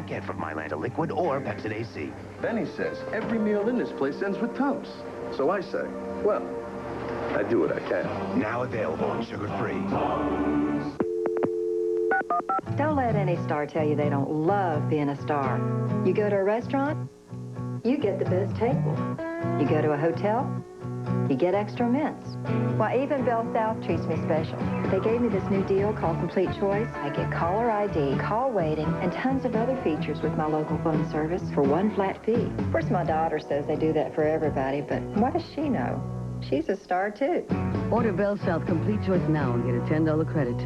can't get from Mylanta Liquid or Pepsid AC. Benny says every meal in this place ends with Tums. So I say, well, I do what I can. Now available and sugar-free. Don't let any star tell you they don't love being a star. You go to a restaurant, you get the best table. You go to a hotel, you get extra mints. Why, even Bell South treats me special. They gave me this new deal called Complete Choice. I get caller ID, call waiting, and tons of other features with my local phone service for one flat fee. Of course, my daughter says they do that for everybody, but what does she know? She's a star, too. Order Bell South Complete Choice now and get a $10 credit.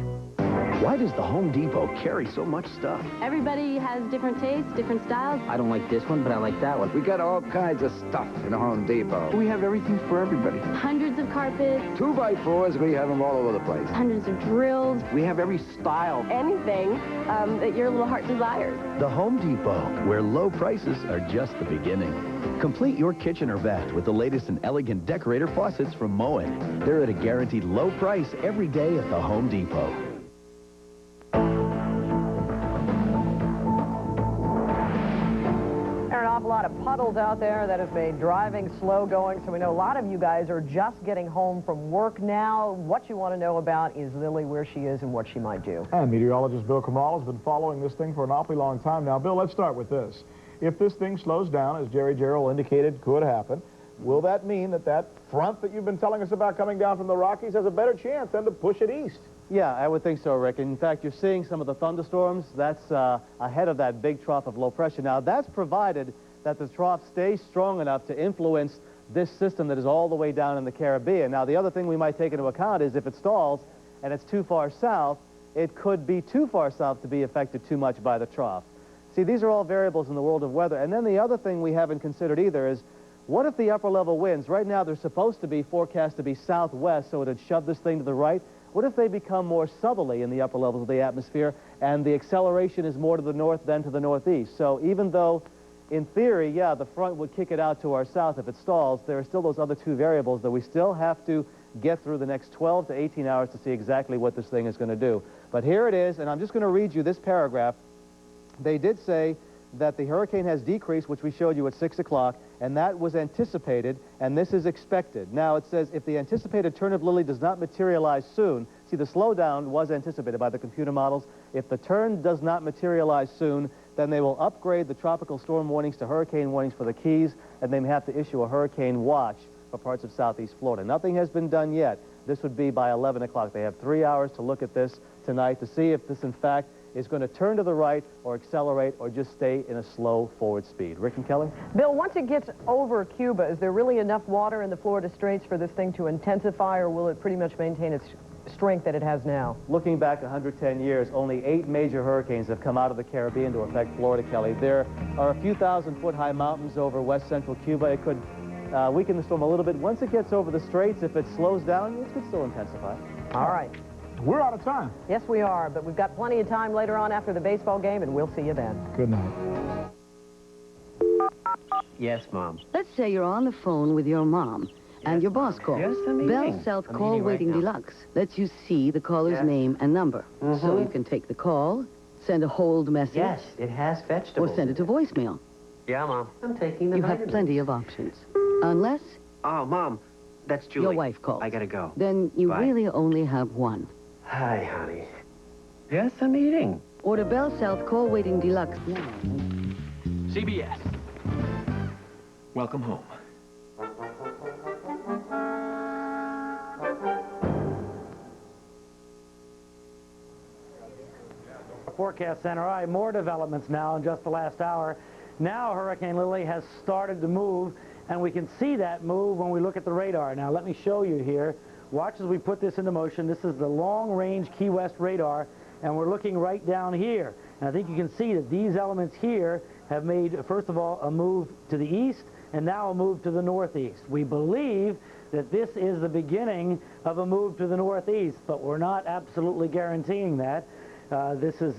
Why does the Home Depot carry so much stuff? Everybody has different tastes, different styles. I don't like this one, but I like that one. We got all kinds of stuff in the Home Depot. We have everything for everybody. Hundreds of carpets. 2x4s, we have them all over the place. Hundreds of drills. We have every style. Anything that your little heart desires. The Home Depot, where low prices are just the beginning. Complete your kitchen or bath with the latest and elegant decorator faucets from Moen. They're at a guaranteed low price every day at the Home Depot. A lot of puddles out there that have made driving slow going, so we know a lot of you guys are just getting home from work now. What you want to know about is Lily, where she is and what she might do. And meteorologist Bill Kamal has been following this thing for an awfully long time now. Bill, let's start with this. If this thing slows down, as Jerry Gerald indicated could happen, will that mean that that front that you've been telling us about coming down from the Rockies has a better chance then to push it east? Yeah, I would think so, Rick. In fact, you're seeing some of the thunderstorms. That's ahead of that big trough of low pressure. Now, that's provided that the trough stays strong enough to influence this system that is all the way down in the Caribbean. Now, the other thing we might take into account is if it stalls and it's too far south, it could be too far south to be affected too much by the trough. See, these are all variables in the world of weather. And then the other thing we haven't considered either is, what if the upper level winds, right now they're supposed to be forecast to be southwest, so it would shove this thing to the right. What if they become more southerly in the upper levels of the atmosphere and the acceleration is more to the north than to the northeast? So even though in theory, yeah, the front would kick it out to our south if it stalls, there are still those other two variables that we still have to get through the next 12 to 18 hours to see exactly what this thing is going to do. But here it is, and I'm just going to read you this paragraph. They did say that the hurricane has decreased, which we showed you at 6 o'clock, and that was anticipated, and this is expected. Now, it says, if the anticipated turn of Lili does not materialize soon, see, the slowdown was anticipated by the computer models. If the turn does not materialize soon, then they will upgrade the tropical storm warnings to hurricane warnings for the Keys, and they may have to issue a hurricane watch for parts of southeast Florida. Nothing has been done yet. This would be by 11 o'clock. They have 3 hours to look at this tonight to see if this, in fact, is going to turn to the right or accelerate or just stay in a slow forward speed. Rick and Kelly? Bill, once it gets over Cuba, is there really enough water in the Florida Straits for this thing to intensify, or will it pretty much maintain its strength that it has now? Looking back 110 years, only 8 major hurricanes have come out of the Caribbean to affect Florida, Kelly. There are a few thousand-foot-high mountains over west central Cuba. It could weaken the storm a little bit. Once it gets over the Straits, if it slows down, it could still intensify. All right. We're out of time. Yes, we are, but we've got plenty of time later on after the baseball game, and we'll see you then. Good night. Yes, Mom. Let's say you're on the phone with your mom, and your boss calls. Yes, I'm eating. Bell South I'm Call eating right Waiting now. Deluxe lets you see the caller's name and number. So you can take the call, send a hold message. Yes, it has vegetables. Or send it to voicemail. Yeah, Mom. I'm taking the You have vitamins. plenty of options. Unless Oh, Mom, that's Julie. your wife calls. I gotta go. Then you Bye. really only have one. Hi, honey. Yes, I'm eating. Order Bell South Call Waiting Deluxe now. CBS. Welcome home. Forecast Center. All right, more developments now in just the last hour. Now Hurricane Lili has started to move, and we can see that move when we look at the radar. Now let me show you here. Watch as we put this into motion. This is the long-range Key West radar, and we're looking right down here. And I think you can see that these elements here have made, first of all, a move to the east, and now a move to the northeast. We believe that this is the beginning of a move to the northeast, but we're not absolutely guaranteeing that. This is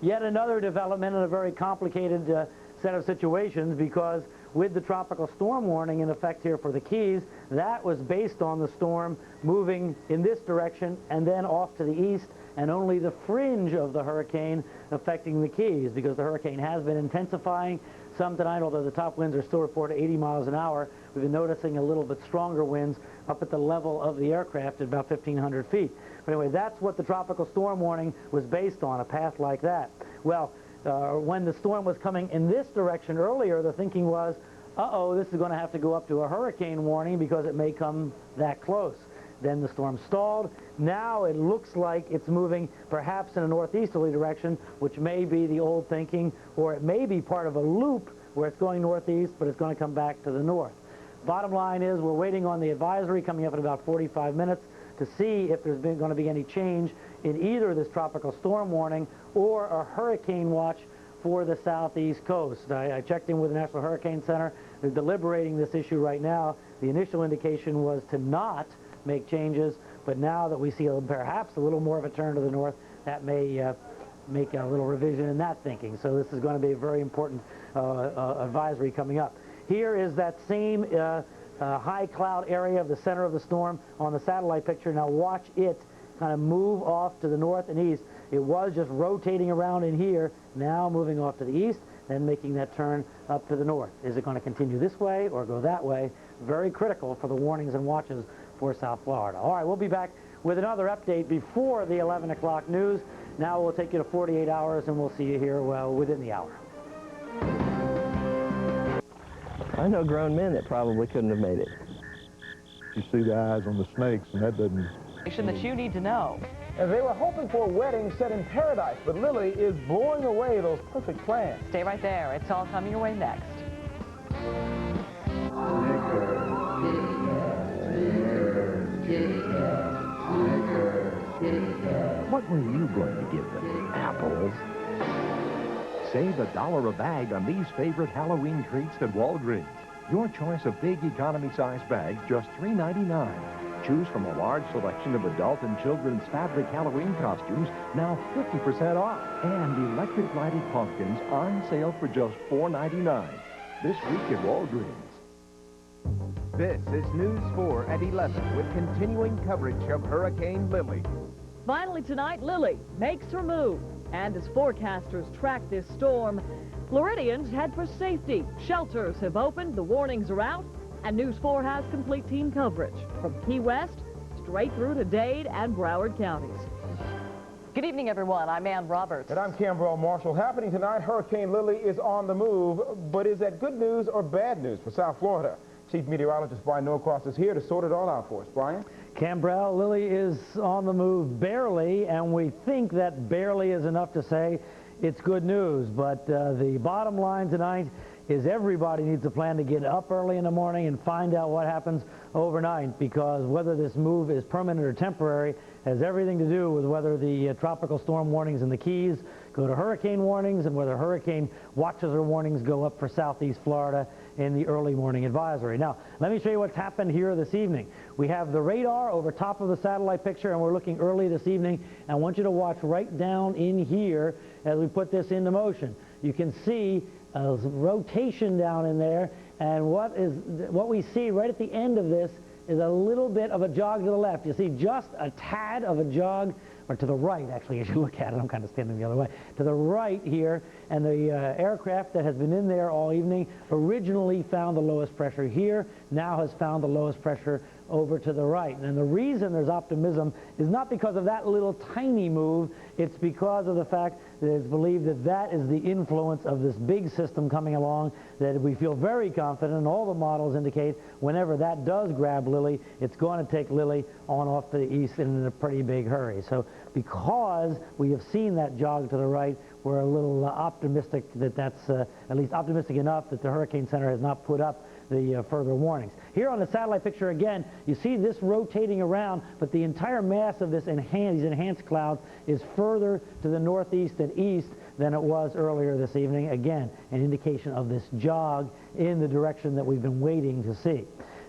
yet another development in a very complicated set of situations, because with the tropical storm warning in effect here for the Keys, that was based on the storm moving in this direction and then off to the east and only the fringe of the hurricane affecting the Keys, because the hurricane has been intensifying some tonight, although the top winds are still reported 80 miles an hour. We've been noticing a little bit stronger winds up at the level of the aircraft at about 1,500 feet. But anyway, that's what the tropical storm warning was based on, a path like that. Well, when the storm was coming in this direction earlier, the thinking was, uh-oh, this is going to have to go up to a hurricane warning because it may come that close. Then the storm stalled. Now it looks like it's moving perhaps in a northeasterly direction, which may be the old thinking, or it may be part of a loop where it's going northeast, but it's going to come back to the north. Bottom line is we're waiting on the advisory coming up in about 45 minutes to see if there's going to be any change in either this tropical storm warning or a hurricane watch for the southeast coast. I checked in with the National Hurricane Center. They're deliberating this issue right now. The initial indication was to not make changes, but now that we see perhaps a little more of a turn to the north, that may make a little revision in that thinking. So this is going to be a very important advisory coming up. Here is that same high cloud area of the center of the storm on the satellite picture. Now watch it kind of move off to the north and east. It was just rotating around in here, now moving off to the east, then making that turn up to the north. Is it going to continue this way or go that way? Very critical for the warnings and watches for South Florida. All right, we'll be back with another update before the 11 o'clock news. Now we'll take you to 48 hours, and we'll see you here, well, within the hour. I know grown men that probably couldn't have made it. You see the eyes on the snakes, and that doesn't... That you need to know. And they were hoping for a wedding set in paradise, but Lili is blowing away those perfect plans. Stay right there. It's all coming your way next. What were you going to give them? Apples? Save $1 a bag on these favorite Halloween treats at Walgreens. Your choice of big economy-sized bags, just $3.99. Choose from a large selection of adult and children's fabric Halloween costumes, now 50% off. And electric lighted pumpkins on sale for just $4.99. This week at Walgreens. This is News 4 at 11 with continuing coverage of Hurricane Lili. Finally tonight, Lili makes her move. And as forecasters track this storm, Floridians head for safety. Shelters have opened, the warnings are out, and News 4 has complete team coverage from Key West straight through to Dade and Broward counties. Good evening, everyone. I'm Ann Roberts. And I'm Cambrell Marshall. Happening tonight, Hurricane Lili is on the move, but is that good news or bad news for South Florida? Chief Meteorologist Brian Norcross is here to sort it all out for us. Brian? Cambrell, Lili is on the move barely, and we think that barely is enough to say it's good news. But the bottom line tonight is everybody needs a plan to get up early in the morning and find out what happens overnight, because whether this move is permanent or temporary has everything to do with whether the tropical storm warnings in the Keys go to hurricane warnings and whether hurricane watches or warnings go up for southeast Florida in the early morning advisory. Now, let me show you what's happened here this evening. We have the radar over top of the satellite picture, and we're looking early this evening. I want you to watch right down in here as we put this into motion. You can see a rotation down in there, and what we see right at the end of this is a little bit of a jog to the left. You see just a tad of a jog, or to the right, actually, as you look at it. I'm kind of standing the other way. To the right here, and the aircraft that has been in there all evening originally found the lowest pressure here, now has found the lowest pressure over to the right. And the reason there's optimism is not because of that little tiny move, it's because of the fact that it's believed that that is the influence of this big system coming along, that we feel very confident, and all the models indicate whenever that does grab Lili, it's going to take Lili on off to the east in a pretty big hurry. So because we have seen that jog to the right, we're a little optimistic that that's at least optimistic enough that the Hurricane Center has not put up the further warnings. Here on the satellite picture again, you see this rotating around, but the entire mass of this these enhanced clouds is further to the northeast and east than it was earlier this evening. Again, an indication of this jog in the direction that we've been waiting to see.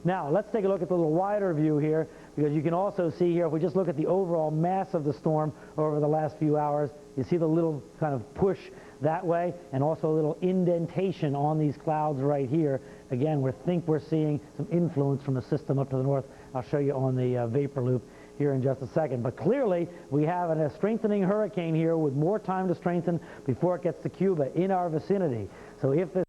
Now, let's take a look at the little wider view here, because you can also see here, if we just look at the overall mass of the storm over the last few hours, you see the little kind of push that way, and also a little indentation on these clouds right here. Again, we think we're seeing some influence from the system up to the north. I'll show you on the vapor loop here in just a second. But clearly, we have a strengthening hurricane here with more time to strengthen before it gets to Cuba in our vicinity. So if this